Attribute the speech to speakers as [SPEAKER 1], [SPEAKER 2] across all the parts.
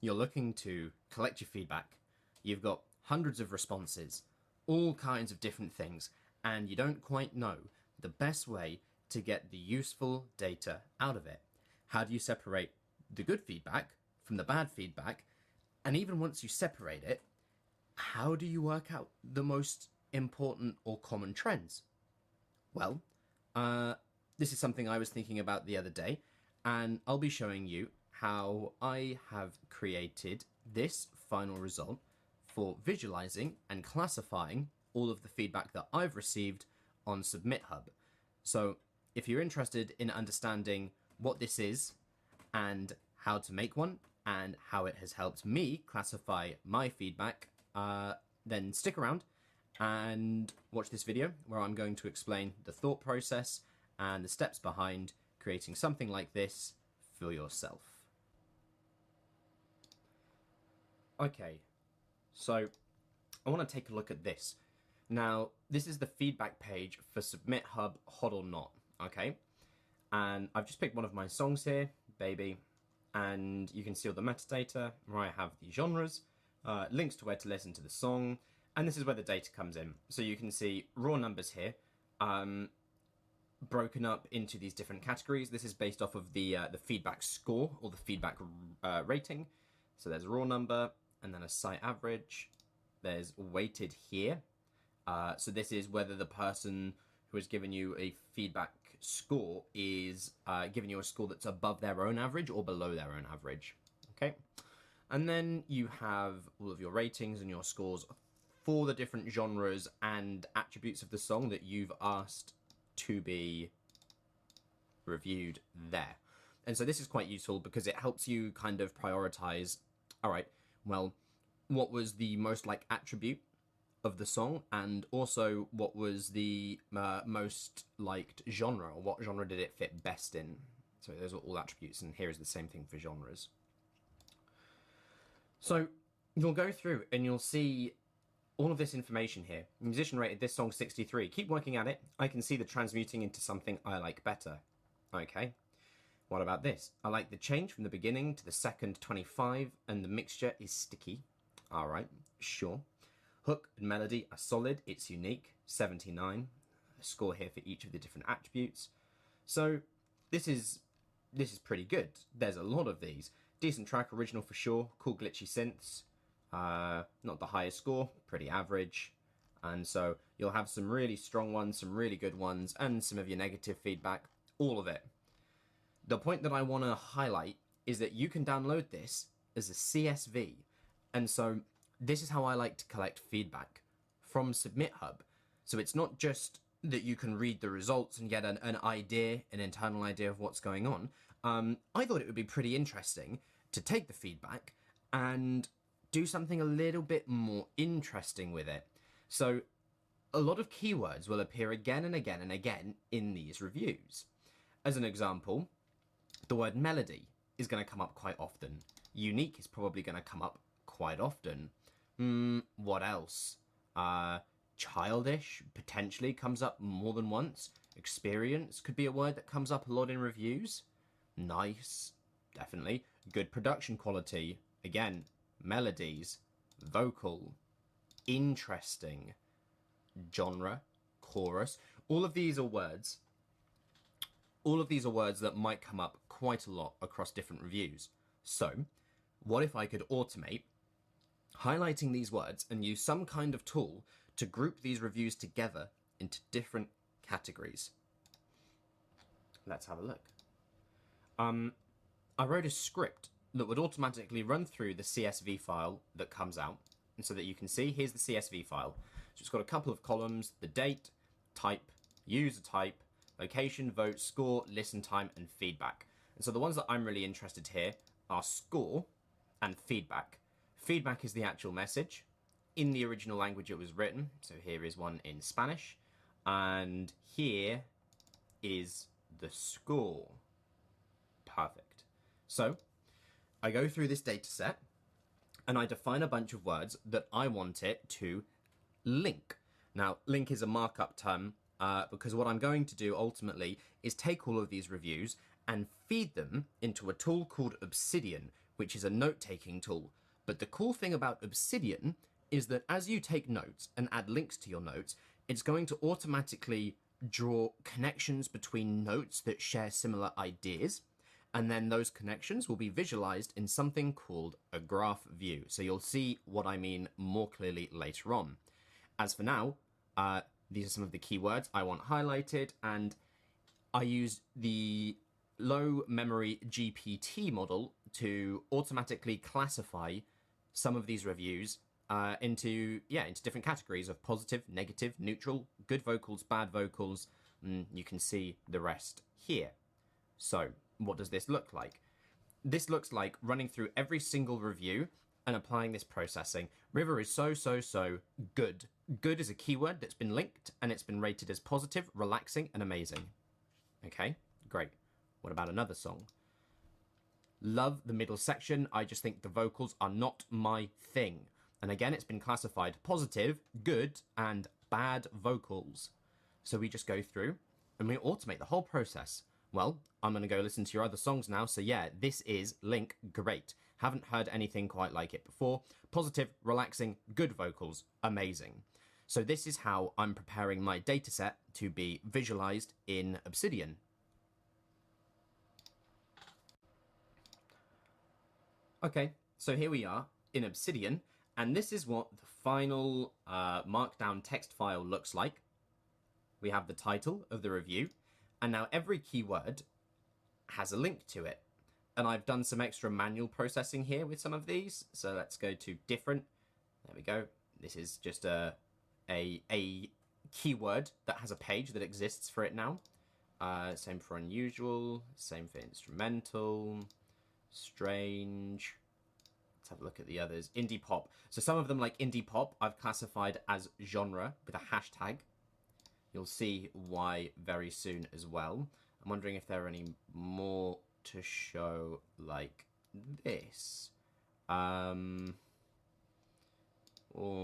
[SPEAKER 1] you're looking to collect your feedback, you've got hundreds of responses, all kinds of different things, and you don't quite know the best way to get the useful data out of it. How do you separate the good feedback from the bad feedback? And even once you separate it, how do you work out the most important or common trends? Well, this is something I was thinking about the other day, and I'll be showing you how I have created this final result for visualizing and classifying all of the feedback that I've received on SubmitHub. So if you're interested in understanding what this is and how to make one and how it has helped me classify my feedback, then stick around and watch this video where I'm going to explain the thought process and the steps behind creating something like this for yourself. Okay, so I want to take a look at this. Now, this is the feedback page for SubmitHub Hot or Not, okay? And I've just picked one of my songs here, Baby, and you can see all the metadata where I have the genres, links to where to listen to the song, and this is where the data comes in. So you can see raw numbers here, broken up into these different categories. This is based off of the feedback score or the feedback rating. So there's a raw number and then a site average. There's weighted here. So this is whether the person who has given you a feedback score is giving you a score that's above their own average or below their own average. Okay. And then you have all of your ratings and your scores for the different genres and attributes of the song that you've asked to be reviewed there. And so this is quite useful because it helps you kind of prioritize, all right, well, what was the most like attribute of the song, and also what was the most liked genre, or what genre did it fit best in. So those are all attributes, and here is the same thing for genres. So you'll go through and you'll see all of this information here. Musician rated this song 63. Keep working at it. I can see the transmuting into something I like better. Okay. What about this? I like the change from the beginning to the second 25, and the mixture is sticky. All right, sure. Hook and melody are solid. It's unique. 79. A score here for each of the different attributes. So this is pretty good. There's a lot of these. Decent track, original for sure. Cool glitchy synths. Not the highest score, pretty average. And so you'll have some really strong ones, some really good ones, and some of your negative feedback, all of it. The point that I want to highlight is that you can download this as a CSV. And so this is how I like to collect feedback from SubmitHub. So it's not just that you can read the results and get an idea, an internal idea of what's going on. I thought it would be pretty interesting to take the feedback and do something a little bit more interesting with it. So a lot of keywords will appear again and again and again in these reviews. As an example, the word melody is going to come up quite often. Unique is probably going to come up quite often. What else? Childish potentially comes up more than once. Experience could be a word that comes up a lot in reviews. Nice, definitely. Good production quality, again. Melodies, vocal, interesting, genre, chorus. All of these are words that might come up quite a lot across different reviews. So, what if I could automate highlighting these words and use some kind of tool to group these reviews together into different categories? Let's have a look. I wrote a script that would automatically run through the CSV file that comes out. And so that you can see, here's the CSV file. So it's got a couple of columns: the date, type, user type, location, vote, score, listen time, and feedback. And so the ones that I'm really interested here are score and feedback. Feedback is the actual message in the original language it was written. So here is one in Spanish, and here is the score. Perfect. So I go through this data set and I define a bunch of words that I want it to link. Now, link is a markup term because what I'm going to do ultimately is take all of these reviews and feed them into a tool called Obsidian, which is a note-taking tool. But the cool thing about Obsidian is that as you take notes and add links to your notes, it's going to automatically draw connections between notes that share similar ideas, and then those connections will be visualized in something called a graph view. So you'll see what I mean more clearly later on. As for now, these are some of the keywords I want highlighted, and I use the low memory GPT model to automatically classify some of these reviews into different categories of positive, negative, neutral, good vocals, bad vocals. You can see the rest here. So what does this look like? This looks like running through every single review and applying this processing. River is so good. Good is a keyword that's been linked and it's been rated as positive, relaxing, and amazing. Okay, great. What about another song? Love the middle section. I just think the vocals are not my thing. And again, it's been classified positive, good, and bad vocals. So we just go through and we automate the whole process. Well, I'm going to go listen to your other songs now. So yeah, this is Link, great. Haven't heard anything quite like it before. Positive, relaxing, good vocals, amazing. So this is how I'm preparing my dataset to be visualized in Obsidian. Okay, so here we are in Obsidian, and this is what the final markdown text file looks like. We have the title of the review, and now every keyword has a link to it. And I've done some extra manual processing here with some of these. So let's go to different. There we go. This is just a keyword that has a page that exists for it now. Same for unusual, same for instrumental, strange. Let's have a look at the others. Indie pop. So some of them, like indie pop, I've classified as genre with a hashtag. You'll see why very soon as well. I'm wondering if there are any more to show like this. Or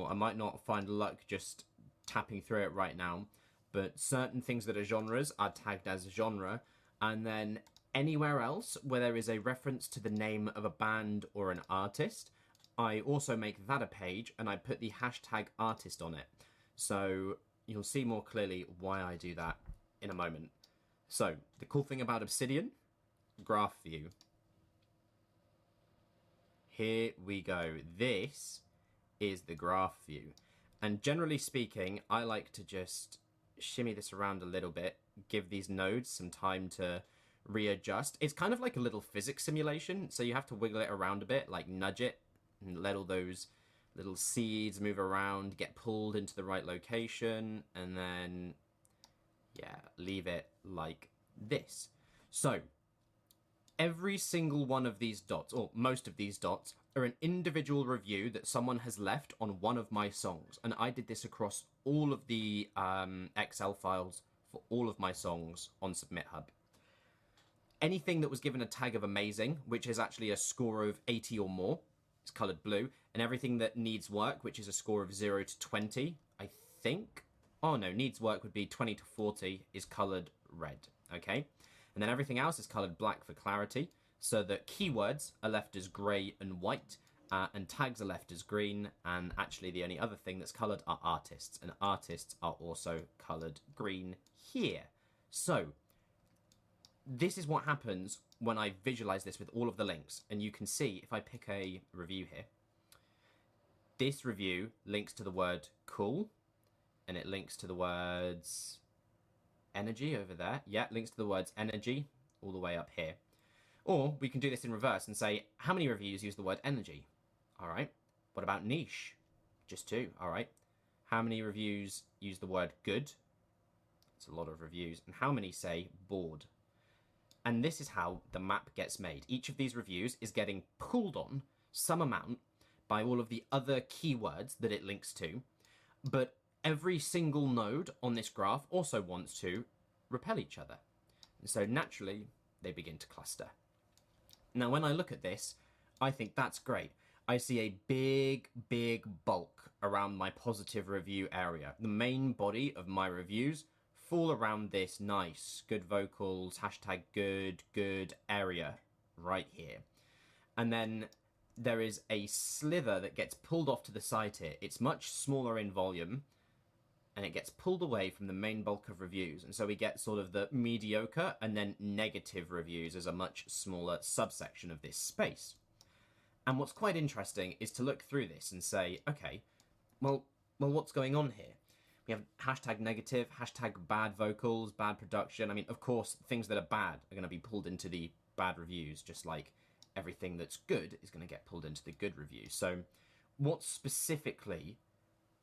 [SPEAKER 1] I might not find luck just tapping through it right now, but certain things that are genres are tagged as genre, and then anywhere else where there is a reference to the name of a band or an artist, I also make that a page and I put the hashtag artist on it. So you'll see more clearly why I do that in a moment. So the cool thing about Obsidian, graph view. Here we go. This is the graph view. And generally speaking, I like to just shimmy this around a little bit, give these nodes some time to readjust. It's kind of like a little physics simulation, so you have to wiggle it around a bit, like nudge it, and let all those little seeds move around, get pulled into the right location, and then, yeah, leave it like this. So every single one of these dots, or most of these dots, are an individual review that someone has left on one of my songs. And I did this across all of the Excel files for all of my songs on SubmitHub. Anything that was given a tag of amazing, which is actually a score of 80 or more, is coloured blue. And everything that needs work, which is a score of 0 to 20, I think. Oh no, needs work would be 20 to 40, is coloured red. Okay? And then everything else is coloured black for clarity, so that keywords are left as grey and white, and tags are left as green, and actually the only other thing that's coloured are artists, and artists are also coloured green here. So this is what happens when I visualise this with all of the links, and you can see, if I pick a review here, this review links to the word cool, and it links to the words energy over there. Yeah, links to the words energy all the way up here. Or we can do this in reverse and say, how many reviews use the word energy? All right. What about niche? Just 2. All right. How many reviews use the word good? It's a lot of reviews. And how many say bored? And this is how the map gets made. Each of these reviews is getting pulled on some amount by all of the other keywords that it links to. But every single node on this graph also wants to repel each other. And so naturally, they begin to cluster. Now, when I look at this, I think that's great. I see a big bulk around my positive review area. The main body of my reviews fall around this nice, good vocals, hashtag good area right here. And then there is a sliver that gets pulled off to the side here. It's much smaller in volume, and it gets pulled away from the main bulk of reviews. And so we get sort of the mediocre and then negative reviews as a much smaller subsection of this space. And what's quite interesting is to look through this and say, okay, well, what's going on here? We have hashtag negative, hashtag bad vocals, bad production. I mean, of course, things that are bad are going to be pulled into the bad reviews, just like everything that's good is going to get pulled into the good reviews. So what specifically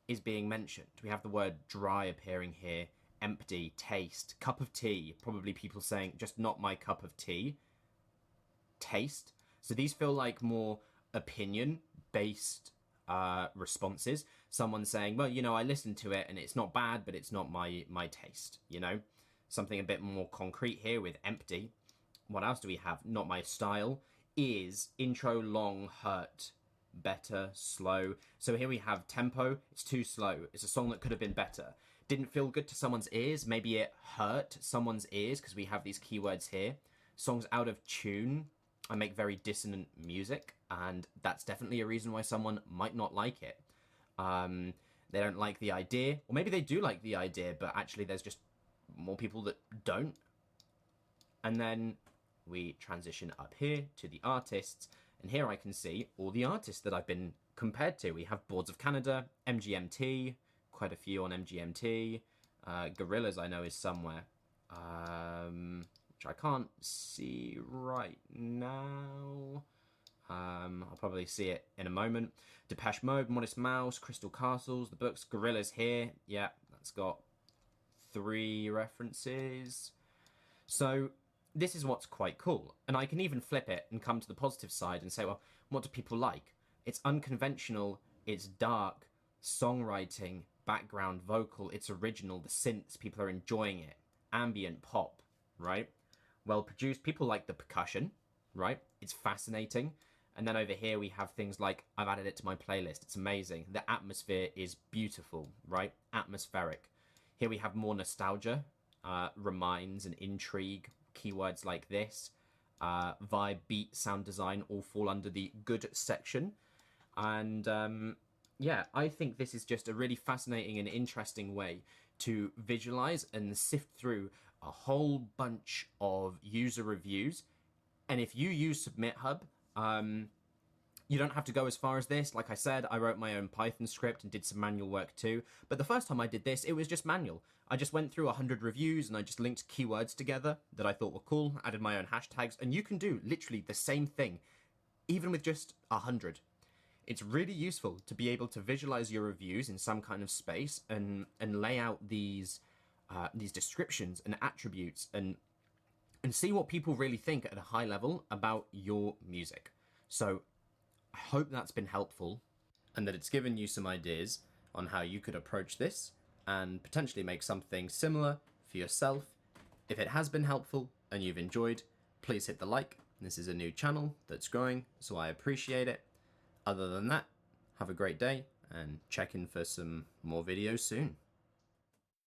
[SPEAKER 1] is being mentioned? We have the word dry appearing here, empty, taste, cup of tea, probably people saying just not my cup of tea, taste. So these feel like more opinion-based responses. Someone saying, well, you know, I listened to it and it's not bad, but it's not my taste, you know? Something a bit more concrete here with empty. What else do we have? Not my style. Is intro long, hurt, better, slow. So here we have tempo. It's too slow. It's a song that could have been better. Didn't feel good to someone's ears. Maybe it hurt someone's ears because we have these keywords here. Songs out of tune. I make very dissonant music, and that's definitely a reason why someone might not like it. They don't like the idea, or maybe they do like the idea, but actually there's just more people that don't. And then we transition up here to the artists, and here I can see all the artists that I've been compared to. We have Boards of Canada, MGMT, quite a few on MGMT, Gorillaz I know is somewhere, which I can't see right now. I'll probably see it in a moment. Depeche Mode, Modest Mouse, Crystal Castles, The Books, Gorillaz here. Yeah, that's got 3 references. So this is what's quite cool. And I can even flip it and come to the positive side and say, well, what do people like? It's unconventional, it's dark, songwriting, background vocal, it's original, the synths, people are enjoying it. Ambient pop, right? Well produced, people like the percussion, right? It's fascinating. And then over here we have things like, I've added it to my playlist, it's amazing. The atmosphere is beautiful, right? Atmospheric. Here we have more nostalgia, reminds and intrigue, keywords like this. Vibe, beat, sound design all fall under the good section. And yeah, I think this is just a really fascinating and interesting way to visualize and sift through a whole bunch of user reviews. And if you use SubmitHub, you don't have to go as far as this. Like I said, I wrote my own Python script and did some manual work too. But the first time I did this, it was just manual. I just went through 100 reviews and I just linked keywords together that I thought were cool, added my own hashtags, and you can do literally the same thing, even with just 100. It's really useful to be able to visualize your reviews in some kind of space and lay out these descriptions and attributes and see what people really think at a high level about your music. So I hope that's been helpful and that it's given you some ideas on how you could approach this and potentially make something similar for yourself. If it has been helpful and you've enjoyed, please hit the like. This is a new channel that's growing, so I appreciate it. Other than that, have a great day and check in for some more videos soon.